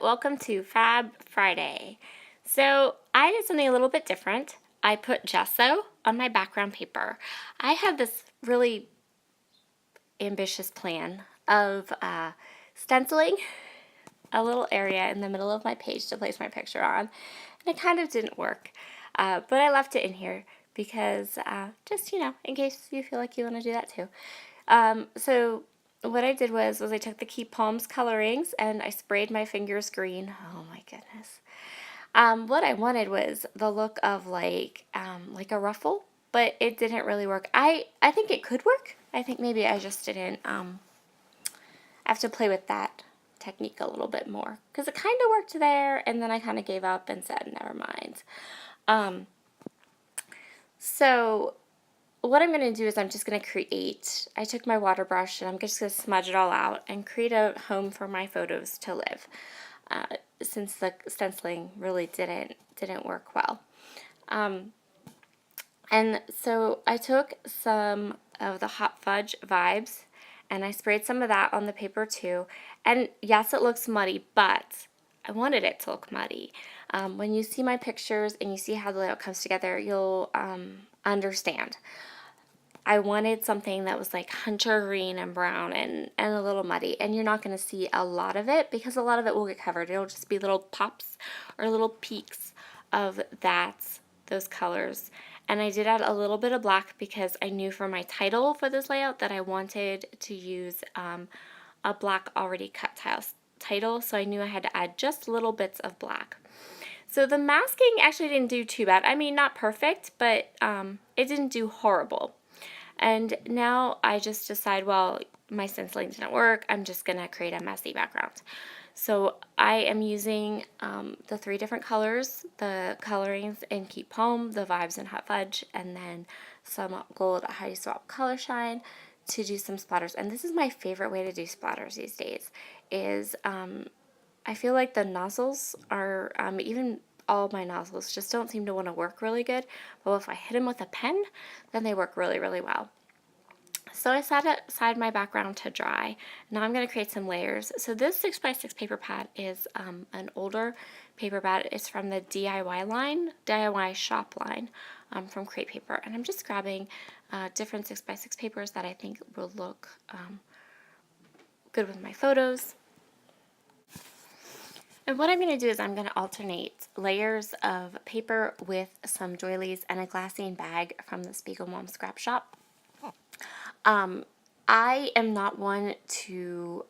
welcome to Fab Friday. So I did something a little bit different. I put gesso on my background paper. I had this really ambitious plan of stenciling a little area in the middle of my page to place my picture on, and it kind of didn't work, but I left it in here because just, in case you feel like you want to do that too. So what I did was I took the Keep Palms colorings and I sprayed my fingers green. Oh my goodness. What I wanted was the look of like a ruffle, but it didn't really work. I think it could work. I think maybe I just didn't have to play with that technique a little bit more because it kind of worked there, and then I kind of gave up and said never mind. So what I'm going to do is I'm just going to create, I took my water brush and I'm just going to smudge it all out and create a home for my photos to live, since the stenciling really didn't work well. And so I took some of the Hot Fudge Vibes and I sprayed some of that on the paper too. And yes, it looks muddy, but I wanted it to look muddy. When you see my pictures and you see how the layout comes together, you'll understand. I wanted something that was like hunter green and brown and a little muddy. And you're not going to see a lot of it because a lot of it will get covered. It'll just be little pops or little peaks of those colors. And I did add a little bit of black because I knew for my title for this layout that I wanted to use a black already cut title. So I knew I had to add just little bits of black. So the masking actually didn't do too bad. I mean, not perfect, but it didn't do horrible. And now I just decide, well, my stenciling didn't work. I'm just going to create a messy background. So I am using the 3 different colors, the colorings in Keep Palm, the Vibes in Hot Fudge, and then some gold Heidi Swap Color Shine to do some splatters. And this is my favorite way to do splatters these days, is I feel like the nozzles are, even all my nozzles just don't seem to want to work really good, but if I hit them with a pen, then they work really, really well. So I set aside my background to dry. Now I'm going to create some layers. So this 6x6 paper pad is an older paper pad. It's from the DIY shop line from Crate Paper. And I'm just grabbing different 6x6 papers that I think will look good with my photos. And what I'm going to do is I'm going to alternate layers of paper with some doilies and a glassine bag from the Spiegel Mom Scrap Shop. I am not one to,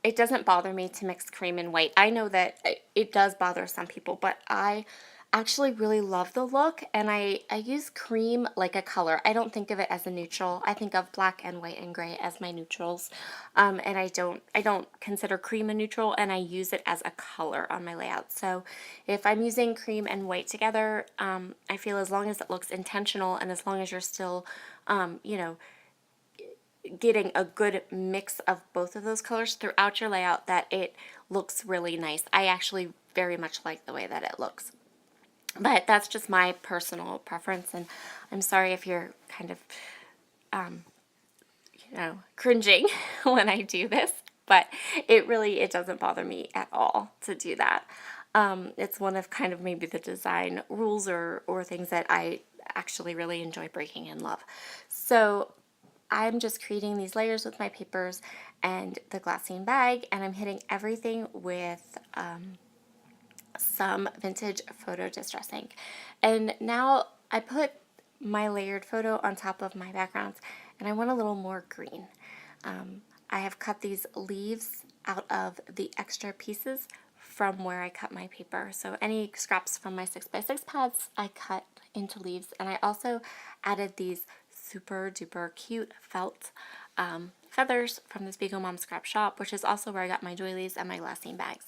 it doesn't bother me to mix cream and white. I know that it does bother some people, but I actually really love the look, and I use cream like a color. I don't think of it as a neutral. I think of black and white and gray as my neutrals, and I don't consider cream a neutral, and I use it as a color on my layout. So if I'm using cream and white together, I feel as long as it looks intentional and as long as you're still, getting a good mix of both of those colors throughout your layout, that it looks really nice. I actually very much like the way that it looks. But that's just my personal preference, and I'm sorry if you're kind of, cringing when I do this, but it doesn't bother me at all to do that. It's one of kind of maybe the design rules or things that I actually really enjoy breaking and love. So I'm just creating these layers with my papers and the glassine bag, and I'm hitting everything with some vintage photo distress ink. And now I put my layered photo on top of my backgrounds, and I want a little more green. I have cut these leaves out of the extra pieces from where I cut my paper. So any scraps from my 6x6 pads I cut into leaves, and I also added these super duper cute felt feathers from the Spiegel Mom Scrap Shop, which is also where I got my doilies and my glassine bags.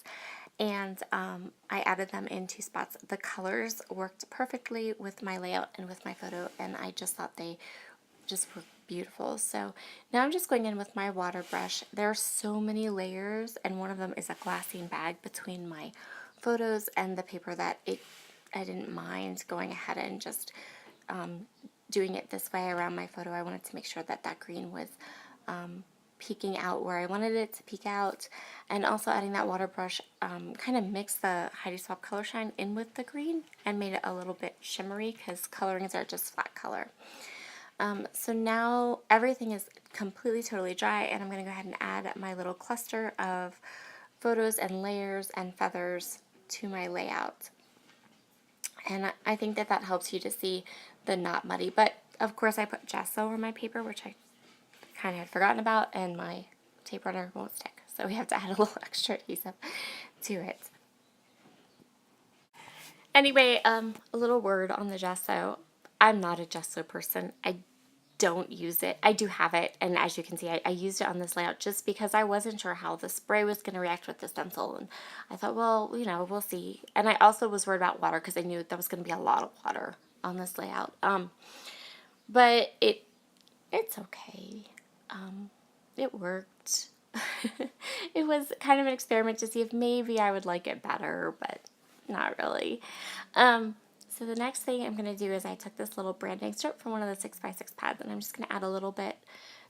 And I added them in 2 spots. The colors worked perfectly with my layout and with my photo, and I just thought they just were beautiful. So now I'm just going in with my water brush. There are so many layers, and one of them is a glassine bag between my photos and the paper that I didn't mind going ahead and just doing it this way around my photo. I wanted to make sure that that green was peeking out where I wanted it to peek out, and also adding that water brush kind of mixed the Heidi Swapp Color Shine in with the green and made it a little bit shimmery because colorings are just flat color. So now everything is completely totally dry, and I'm going to go ahead and add my little cluster of photos and layers and feathers to my layout. And I think that that helps you to see the not muddy. But of course I put gesso on my paper, which I kind of had forgotten about, and my tape runner won't stick. So we have to add a little extra adhesive to it. Anyway, a little word on the gesso. I'm not a gesso person. I don't use it. I do have it, and as you can see, I used it on this layout just because I wasn't sure how the spray was going to react with the stencil, and I thought, well, you know, we'll see. And I also was worried about water because I knew that was going to be a lot of water on this layout. But it's okay. It worked. It was kind of an experiment to see if maybe I would like it better, but not really. So the next thing I'm going to do is I took this little branding strip from one of the 6x6 pads, and I'm just going to add a little bit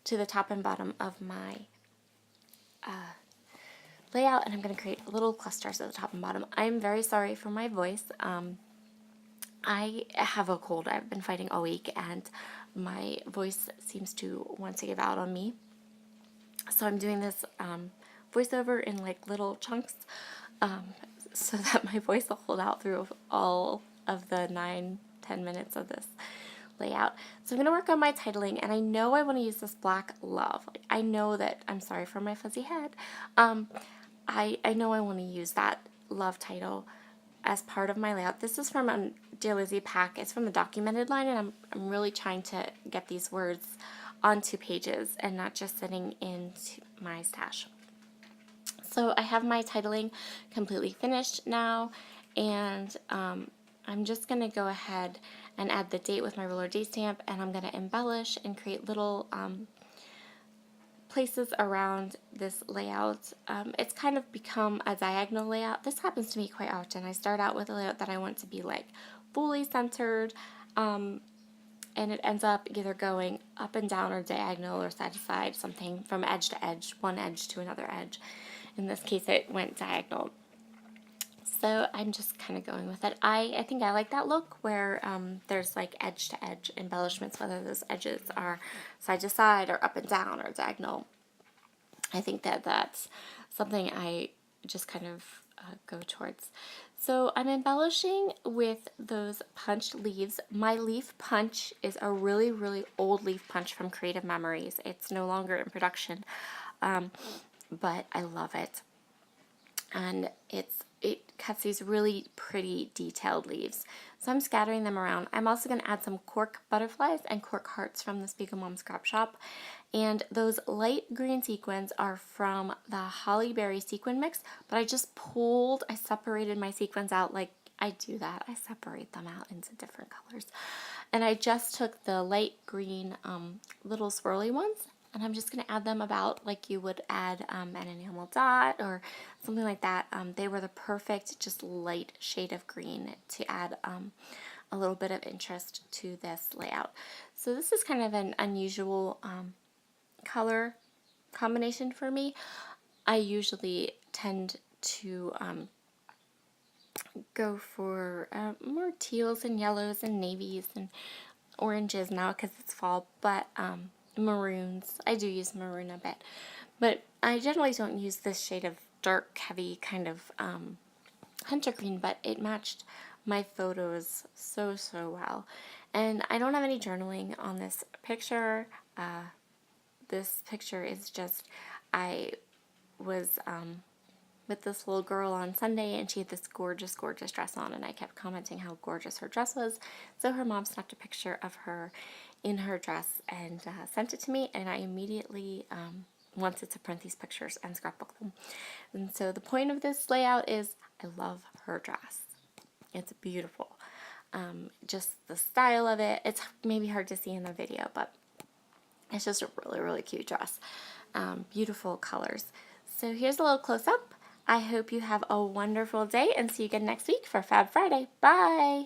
to the top and bottom of my layout, and I'm going to create little clusters at the top and bottom. I'm very sorry for my voice. I have a cold. I've been fighting all week, and my voice seems to want to give out on me. So I'm doing this voiceover in like little chunks so that my voice will hold out through all of the 9-10 minutes of this layout. So I'm going to work on my titling, and I know I want to use this black love. Like, I know that, I'm sorry for my fuzzy head, I know I want to use that love title as part of my layout. This is from a Dear Lizzie pack. It's from the documented line, and I'm really trying to get these words onto pages and not just sitting into my stash. So I have my titling completely finished now, and I'm just going to go ahead and add the date with my roller date stamp, and I'm going to embellish and create little places around this layout. It's kind of become a diagonal layout. This happens to me quite often. I start out with a layout that I want to be like fully centered, and it ends up either going up and down or diagonal or side to side, something from edge to edge, one edge to another edge. In this case, it went diagonal. So I'm just kind of going with it. I think I like that look where there's like edge to edge embellishments, whether those edges are side to side or up and down or diagonal. I think that that's something I just kind of go towards. So I'm embellishing with those punched leaves. My leaf punch is a really, really old leaf punch from Creative Memories. It's no longer in production, but I love it. And it cuts these really pretty detailed leaves. So I'm scattering them around. I'm also going to add some cork butterflies and cork hearts from the Spiegel Mom Scrap Shop. And those light green sequins are from the Holly Berry sequin mix, but I separated my sequins out like I do that. I separate them out into different colors. And I just took the light green little swirly ones, and I'm just going to add them about like you would add an enamel dot or something like that. They were the perfect, just light shade of green to add a little bit of interest to this layout. So this is kind of an unusual color combination for me. I usually tend to go for more teals and yellows and navies and oranges now because it's fall, but maroons. I do use maroon a bit, but I generally don't use this shade of dark, heavy kind of hunter green, but it matched my photos so well. And I don't have any journaling on this picture. This picture is just, I was with this little girl on Sunday, and she had this gorgeous, gorgeous dress on, and I kept commenting how gorgeous her dress was. So her mom snapped a picture of her in her dress and sent it to me, and I immediately wanted to print these pictures and scrapbook them. And so the point of this layout is I love her dress. It's beautiful. Just the style of it. It's maybe hard to see in the video, but it's just a really, really cute dress. Beautiful colors. So here's a little close-up. I hope you have a wonderful day, and see you again next week for Fab Friday. Bye!